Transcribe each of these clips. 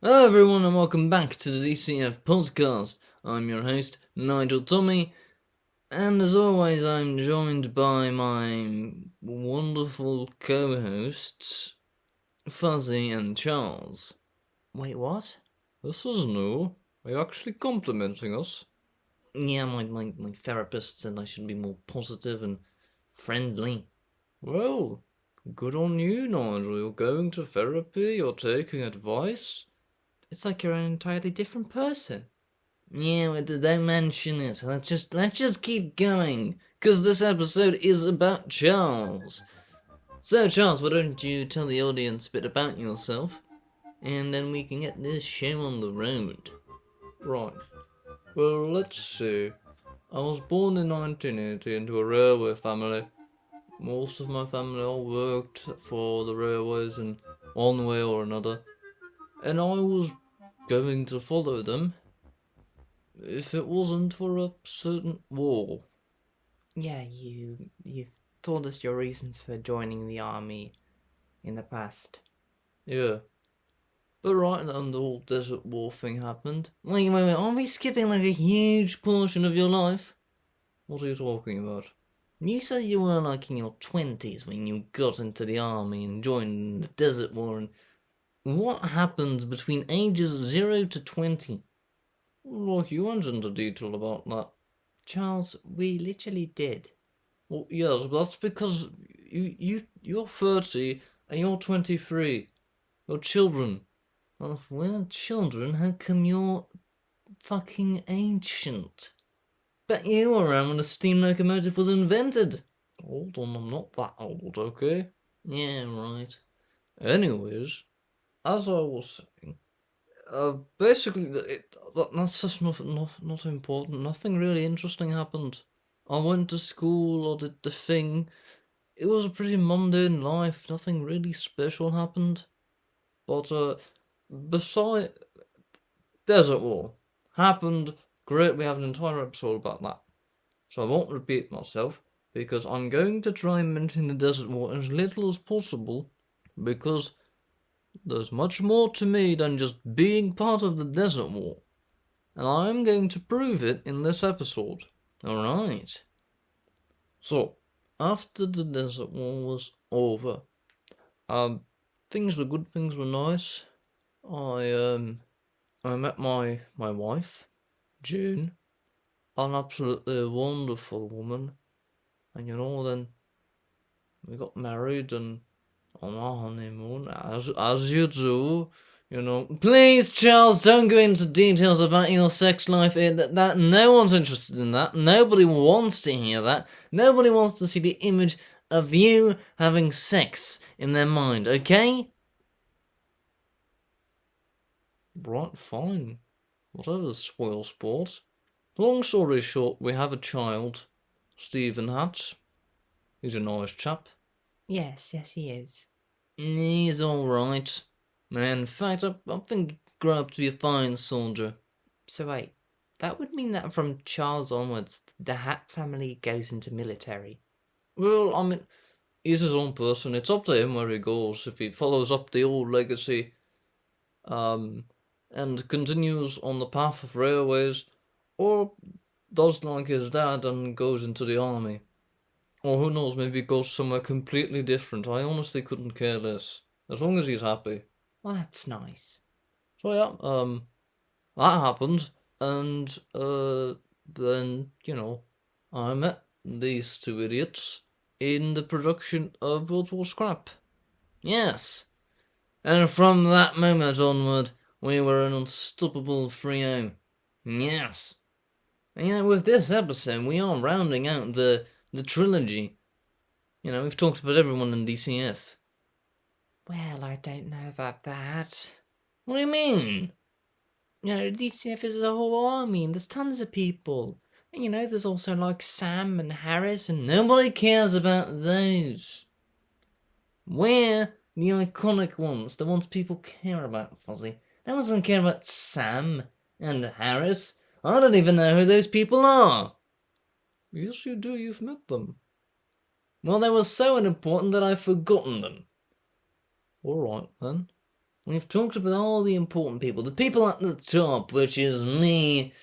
Hello everyone and welcome back to the DCAF podcast. I'm your host, Nigel Tommy, and as always I'm joined by my wonderful co-hosts, Fuzzy and Charles. Wait, what? This is new. Are you actually complimenting us? Yeah, my therapist said I should be more positive and friendly. Well, good on you, Nigel. You're going to therapy, you're taking advice. It's like you're an entirely different person. Yeah, well, don't mention it. Let's just keep going, because this episode is about Charles. So, Charles, why don't you tell the audience a bit about yourself, and then we can get this show on the road. Right. Well, let's see. I was born in 1980 into a railway family. Most of my family all worked for the railways in one way or another, and I was going to follow them if it wasn't for a certain war. Yeah, you've told us your reasons for joining the army in the past. Yeah. But right then the whole Desert War thing happened. Wait, aren't we skipping like a huge portion of your life? What are you talking about? You said you were like in your 20s when you got into the army and joined the Desert War, and what happened between ages 0 to 20? Like, you went into detail about that. Charles, we literally did. Well, yes, but that's because you're 30 and you're 23. You're children. Well, if we're children, how come you're fucking ancient? Bet you were around when the steam locomotive was invented. Hold on, I'm not that old, okay? Yeah, right. Anyways, as I was saying, basically, that's just not important. Nothing really interesting happened. I went to school, I did the thing. It was a pretty mundane life. Nothing really special happened. But, beside Desert War happened, great, we have an entire episode about that. So I won't repeat myself, because I'm going to try and mention the Desert War as little as possible, because there's much more to me than just being part of the Desert War. And I'm going to prove it in this episode. Alright. So, after the Desert War was over, things were good, things were nice. I met my wife, June, an absolutely wonderful woman, and then we got married and on our honeymoon, as you do, Please, Charles, don't go into details about your sex life. That no one's interested in that. Nobody wants to hear that. Nobody wants to see the image of you having sex in their mind, okay? Right, fine. Whatever, spoil sport. Long story short, we have a child, Stephen Hatch. He's a nice chap. Yes, he is. He's alright. In fact, I think he'd grow up to be a fine soldier. So wait, that would mean that from Charles onwards, the Hat family goes into military. Well, I mean, he's his own person. It's up to him where he goes. If he follows up the old legacy, and continues on the path of railways, or does like his dad and goes into the army. Or who knows, maybe goes somewhere completely different. I honestly couldn't care less. As long as he's happy. Well, that's nice. So yeah, that happened, and then, I met these two idiots in the production of World War Scrap. Yes. And from that moment onward, we were an unstoppable trio. Yes. And with this episode, we are rounding out the trilogy. We've talked about everyone in DCF. Well, I don't know about that. What do you mean? DCF is a whole army, and there's tons of people. And there's also like Sam and Harris, and nobody cares about those. We're the iconic ones, the ones people care about, Fuzzy. No one doesn't care about Sam and Harris. I don't even know who those people are. Yes, you do. You've met them. Well, they were so unimportant that I've forgotten them. Alright, then. We've talked about all the important people. The people at the top, which is me,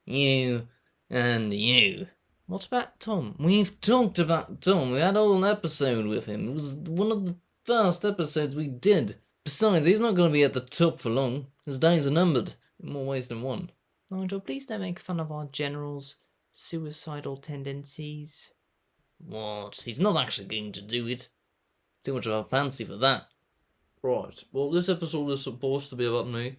you, and you. What about Tom? We've talked about Tom. We had a whole episode with him. It was one of the first episodes we did. Besides, he's not going to be at the top for long. His days are numbered, in more ways than one. Nigel, please don't make fun of our general's suicidal tendencies. What? He's not actually going to do it. Too much of a fancy for that. Right, well, this episode is supposed to be about me.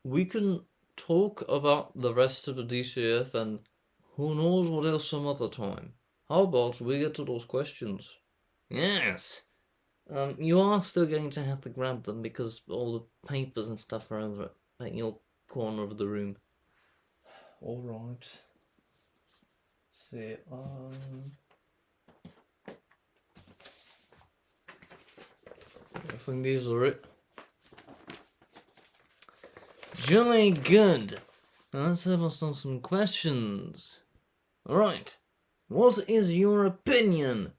We can talk about the rest of the DCAF and who knows what else some other time. How about we get to those questions? Yes. You are still going to have to grab them because all the papers and stuff are over at your corner of the room. Alright. See, I think these are it. Jolly good. Now let's have us on some questions. Alright. What is your opinion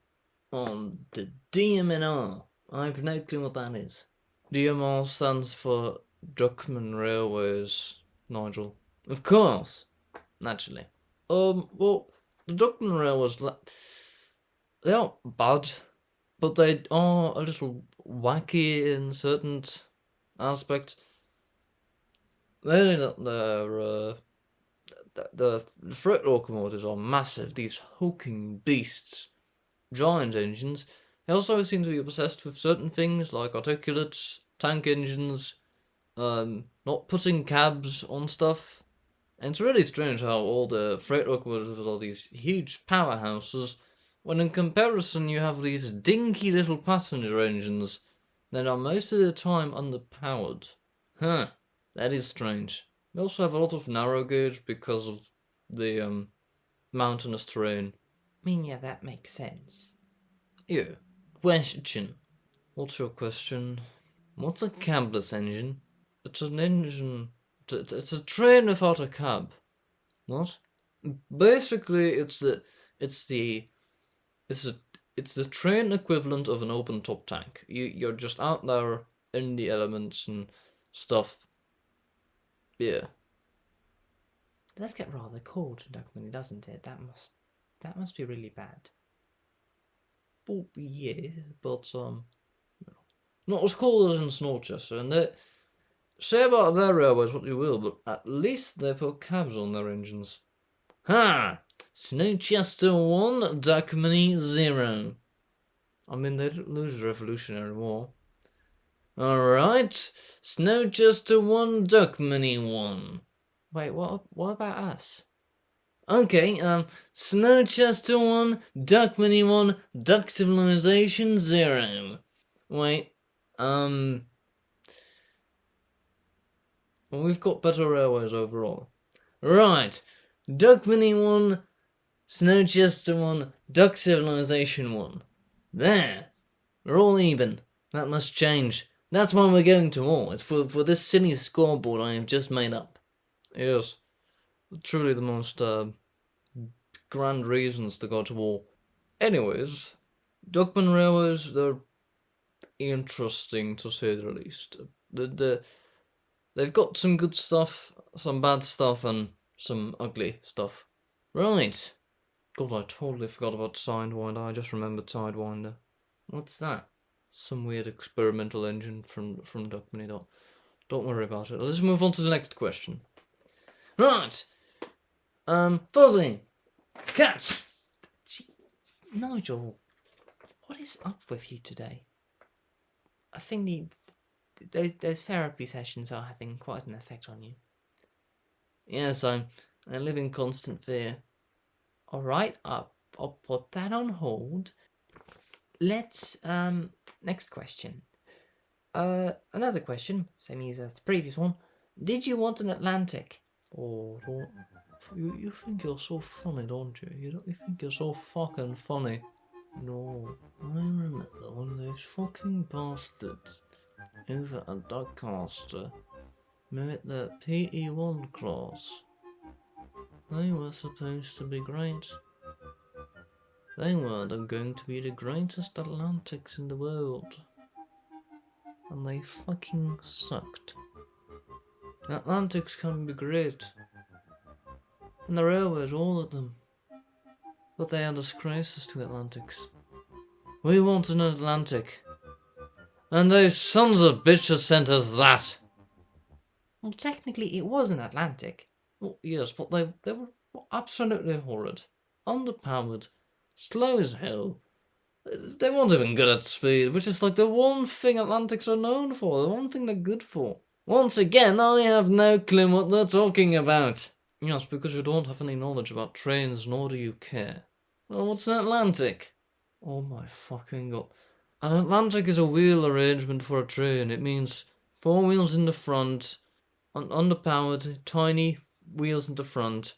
on the DMNR? I have no clue what that is. DMR stands for Duckman Railways, Nigel. Of course. Naturally. Well, the Duckman Railways, they aren't bad, but they are a little wacky in certain aspects. The freight locomotives are massive, these hulking beasts, giant engines. They also seem to be obsessed with certain things like articulates, tank engines, not putting cabs on stuff. And it's really strange how all the freight locomotives are these huge powerhouses, when in comparison you have these dinky little passenger engines that are most of the time underpowered. Huh, that is strange. We also have a lot of narrow gauge because of the mountainous terrain. I mean, yeah, that makes sense. Yeah. Question. What's your question? What's a cabless engine? It's an engine. It's a train without a cab. What? Basically, it's the train equivalent of an open top tank. You're just out there in the elements and stuff. Yeah. It does get rather cold in Duckman, doesn't it? That must be really bad. Well, yeah, but not as cold as in Snowchester, and they say about their railways what you will, but at least they put cabs on their engines. Ha! Snowchester 1, Duckman 0. I mean, they didn't lose the Revolutionary War. Alright, Snowchester 1, Duckman 1. Wait, what about us? Okay, Snowchester 1, Duckman 1, Duck Civilization 0. Wait, well, we've got better railways overall. Right, Duckman 1, Snowchester 1, Duck Civilization 1. There, we're all even. That must change. That's why we're going to war. It's for this silly scoreboard I have just made up. Yes, truly the most grand reasons to go to war. Anyways, Duckman Railways, they're interesting to say the least. They've got some good stuff, some bad stuff, and some ugly stuff. Right. God, I totally forgot about Sidewinder. I just remembered Sidewinder. What's that? Some weird experimental engine from Duckman. Don't worry about it. Let's move on to the next question. Right. Fuzzy. Catch. Nigel, what is up with you today? I think those therapy sessions are having quite an effect on you. Yes, I live in constant fear. All right, I'll put that on hold. Let's next question. Another question, same as the previous one. Did you want an Atlantic? Oh, you think you're so funny, don't you? You think you're so fucking funny. No, I remember when those fucking bastards over at Doncaster met their PE1 class. They were supposed to be great. They were going to be the greatest Atlantics in the world. and they fucking sucked. The Atlantics can be great, and the railways, all of them, but they are disgraces to Atlantics. We wanted an Atlantic, and those sons of bitches sent us that. Well, technically, it was an Atlantic. Well, yes, but they were absolutely horrid, underpowered, slow as hell. They weren't even good at speed, which is like the one thing Atlantics are known for, the one thing they're good for. Once again, I have no clue what they're talking about. Yes, because you don't have any knowledge about trains, nor do you care. Well, what's an Atlantic? Oh my fucking god. An Atlantic is a wheel arrangement for a train. It means 4 wheels in the front, underpowered, tiny wheels in the front,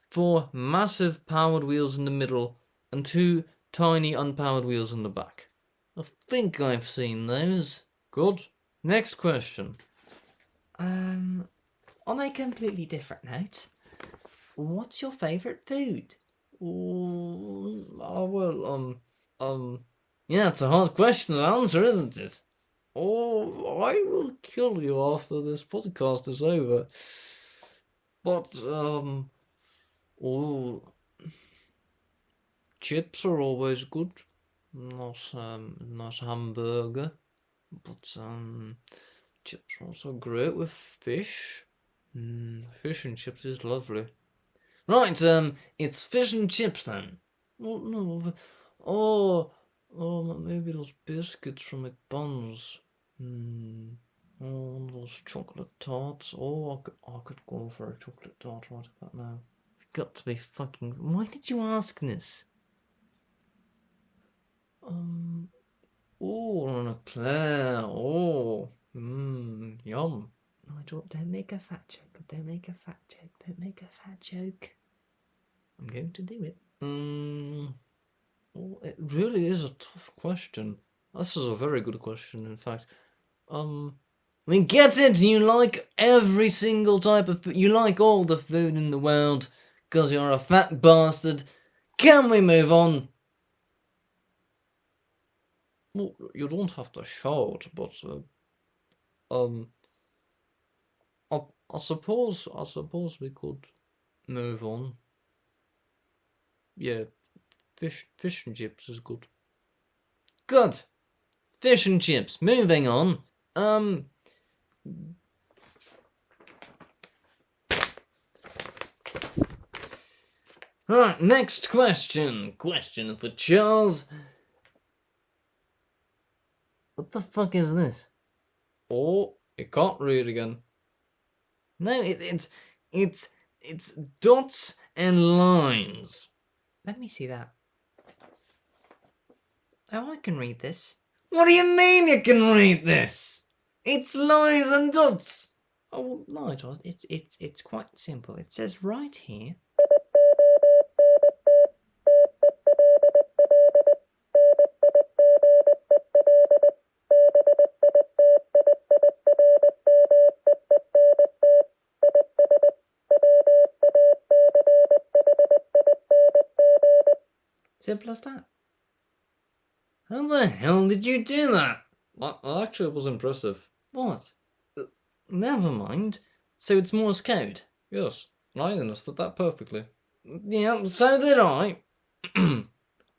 4 massive powered wheels in the middle, and 2 tiny unpowered wheels in the back. I think I've seen those. Good. Next question. On a completely different note, what's your favourite food? Yeah, it's a hard question to answer, isn't it? Oh, I will kill you after this podcast is over. But, chips are always good. Nice hamburger. But, chips are also great with fish. Fish and chips is lovely. Right, it's fish and chips then. Maybe those biscuits from McDonald's. Those chocolate tarts. I could go for a chocolate tart right about now. You've got to be fucking. Why did you ask this? An eclair. Yum. Nigel, don't make a fat joke. Don't make a fat joke. Don't make a fat joke. I'm going to do it. It really is a tough question. This is a very good question, in fact. Get it! You like every single type of food. You like all the food in the world because you're a fat bastard. Can we move on? Well, you don't have to shout, but I suppose we could move on. Yeah, fish and chips is good. Good. Fish and chips. Moving on. Alright, next question. Question for Charles. What the fuck is this? Oh, you can't read again. No, it's dots and lines. Let me see that. Oh, I can read this. What do you mean you can read this? It's lines and dots. Oh, Nigel, it's quite simple. It says right here. Simple as that. How the hell did you do that? Actually, it was impressive. What? Never mind. So it's Morse code? Yes, I understood that perfectly. Yeah, so did I.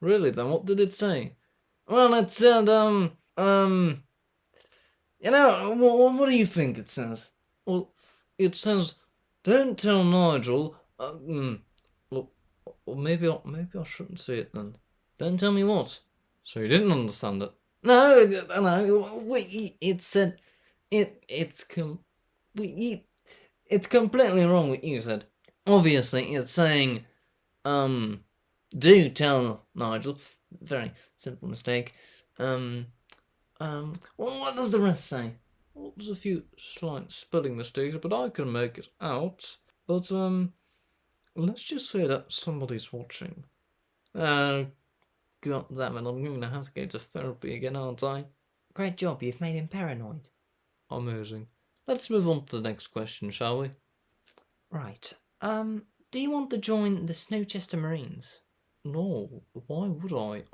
Really, then what did it say? Well, it said, what do you think it says? Well, it says, don't tell Nigel, well, maybe I shouldn't say it then. Don't tell me what. So you didn't understand it? No. It said, it's completely wrong what you said. Obviously, it's saying, do tell Nigel. Very simple mistake. Well, what does the rest say? Well, there's a few slight spelling mistakes, but I can make it out. But, let's just say that somebody's watching. God damn it, I'm going to have to go to therapy again, aren't I? Great job, you've made him paranoid. Amazing. Let's move on to the next question, shall we? Right. Do you want to join the Snowchester Marines? No, why would I?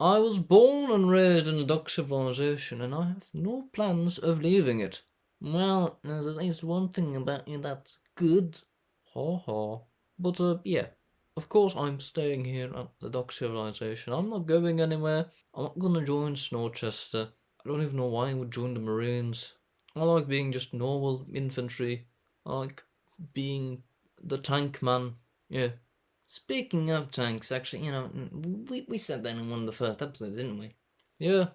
I was born and raised in a duck civilization, and I have no plans of leaving it. Well, there's at least one thing about you that's good. Ha ha. But, yeah. Of course I'm staying here at the duck civilization. I'm not going anywhere. I'm not gonna join Snowchester. I don't even know why I would join the Marines. I like being just normal infantry. I like being the tank man. Yeah. Speaking of tanks, actually, we said that in one of the first episodes, didn't we? Yeah,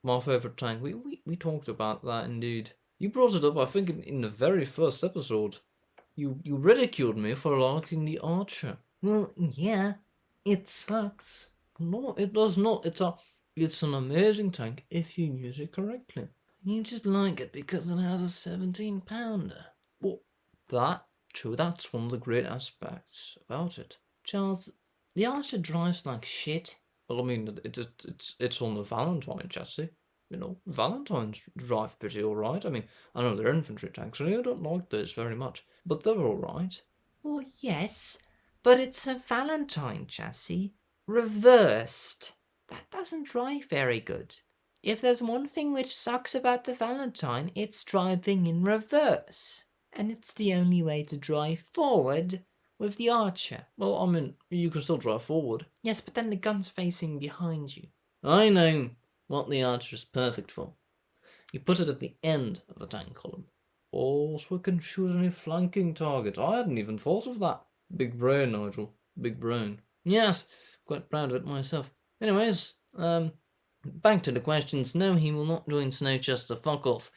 my favourite tank. We talked about that indeed. You brought it up, I think, in the very first episode. You ridiculed me for liking the Archer. Well, yeah, it sucks. No, it does not. It's an amazing tank if you use it correctly. You just like it because it has a 17-pounder. Well, that's one of the great aspects about it. Charles, the Archer drives like shit. Well, I mean, it's on the Valentine chassis. Valentines drive pretty alright. I mean, I know they're infantry tanks, and I don't like those very much, but they're alright. Oh, yes, but it's a Valentine chassis. Reversed. That doesn't drive very good. If there's one thing which sucks about the Valentine, it's driving in reverse. And it's the only way to drive forward with the Archer. Well, I mean, you can still drive forward. Yes, but then the gun's facing behind you. I know what the Archer is perfect for. You put it at the end of the tank column. Oh, so it can shoot any flanking target. I hadn't even thought of that. Big brain, Nigel. Big brain. Yes, quite proud of it myself. Anyways, back to the questions. No, he will not join Snowchester. Fuck off.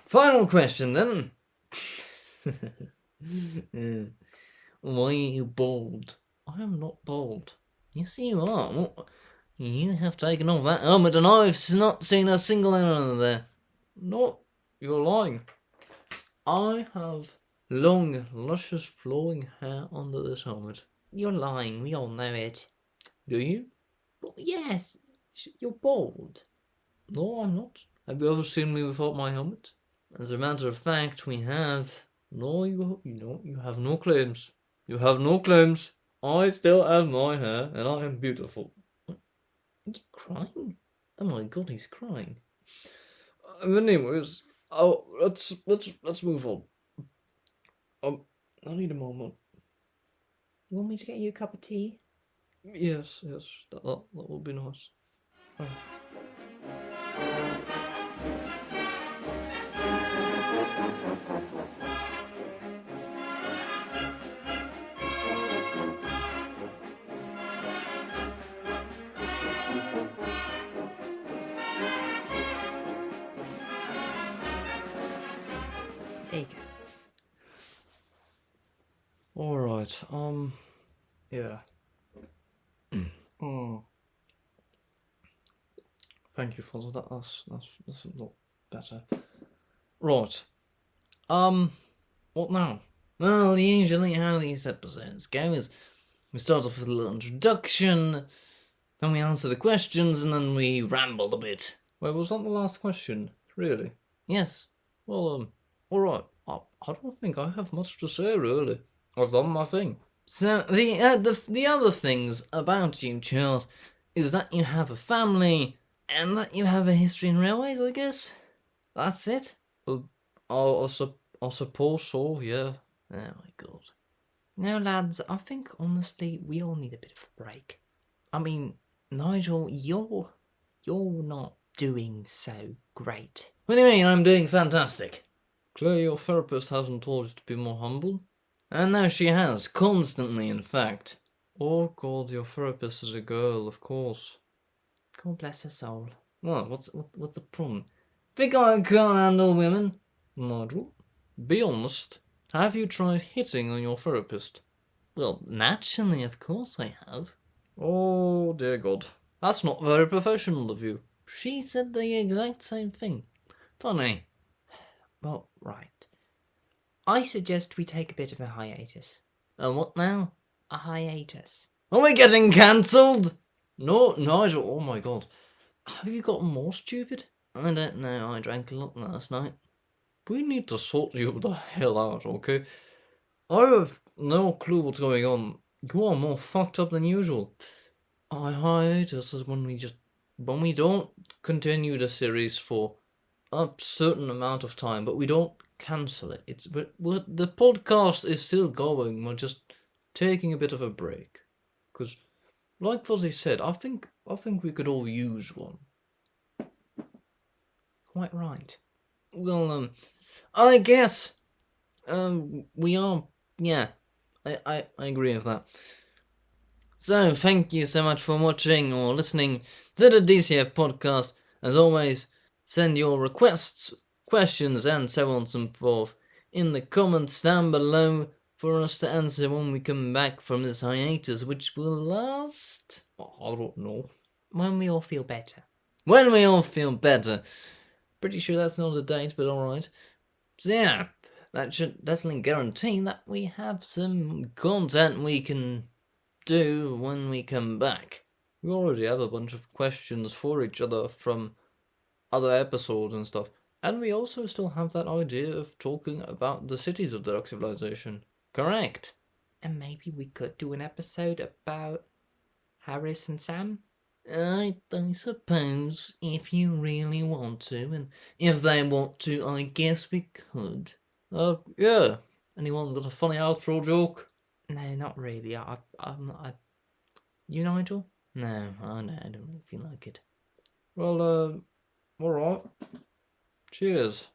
Final question, then. Why are you bald? I am not bald. Yes, you are. Well, you have taken off that helmet and I've not seen a single hair under there. No, you're lying. I have long, luscious, flowing hair under this helmet. You're lying. We all know it. Do you? Well, yes. You're bald. No, I'm not. Have you ever seen me without my helmet? As a matter of fact, we have. No, you have no claims. You have no claims. I still have my hair, and I am beautiful. Are you crying? Oh my god, he's crying. Anyways, let's move on. I need a moment. You want me to get you a cup of tea? Yes, that would be nice. Right. There you go. Alright, yeah. Thank you for that. That's a lot better. Right. What now? Well, usually how these episodes go is we start off with a little introduction, then we answer the questions, and then we ramble a bit. Wait, was that the last question? Really? Yes. Well, alright. I don't think I have much to say, really. I've done my thing. So, the other things about you, Charles, is that you have a family, and that you have a history in railways, I guess? That's it? I suppose so, yeah. Oh my god. Now, lads, I think, honestly, we all need a bit of a break. I mean, Nigel, you're not doing so great. What do you mean I'm doing fantastic? Claire, your therapist hasn't told you to be more humble? And now she has, constantly, in fact. Oh god, your therapist is a girl, of course. God bless her soul. Well, what's the problem? Think I can't handle women? Nigel, be honest. Have you tried hitting on your therapist? Well, naturally, of course I have. Oh dear god. That's not very professional of you. She said the exact same thing. Funny. Well, right. I suggest we take a bit of a hiatus. What now? A hiatus. Are we getting cancelled? No, Nigel, oh my god. Have you gotten more stupid? I don't know, I drank a lot last night. We need to sort you the hell out, okay? I have no clue what's going on. You are more fucked up than usual. Our hiatus is when we don't continue the series for a certain amount of time, but we don't cancel it. The podcast is still going. We're just taking a bit of a break, because, like Fuzzy said, I think we could all use one. Quite right. Well, I guess, we are. Yeah, I agree with that. So, thank you so much for watching or listening to the DCF podcast. As always, send your requests, questions, and so on and so forth in the comments down below for us to answer when we come back from this hiatus, which will last, I don't know, When we all feel better. when we all feel better. Pretty sure that's not a date, but alright. So yeah, that should definitely guarantee that we have some content we can do when we come back. We already have a bunch of questions for each other from other episodes and stuff. And we also still have that idea of talking about the cities of Dark Civilization. Correct. And maybe we could do an episode about Harris and Sam? I suppose, if you really want to, and if they want to, I guess we could. Yeah. Anyone got a funny outro joke? No, not really. You, Nigel? No, I don't really feel like it. Well, alright. Cheers.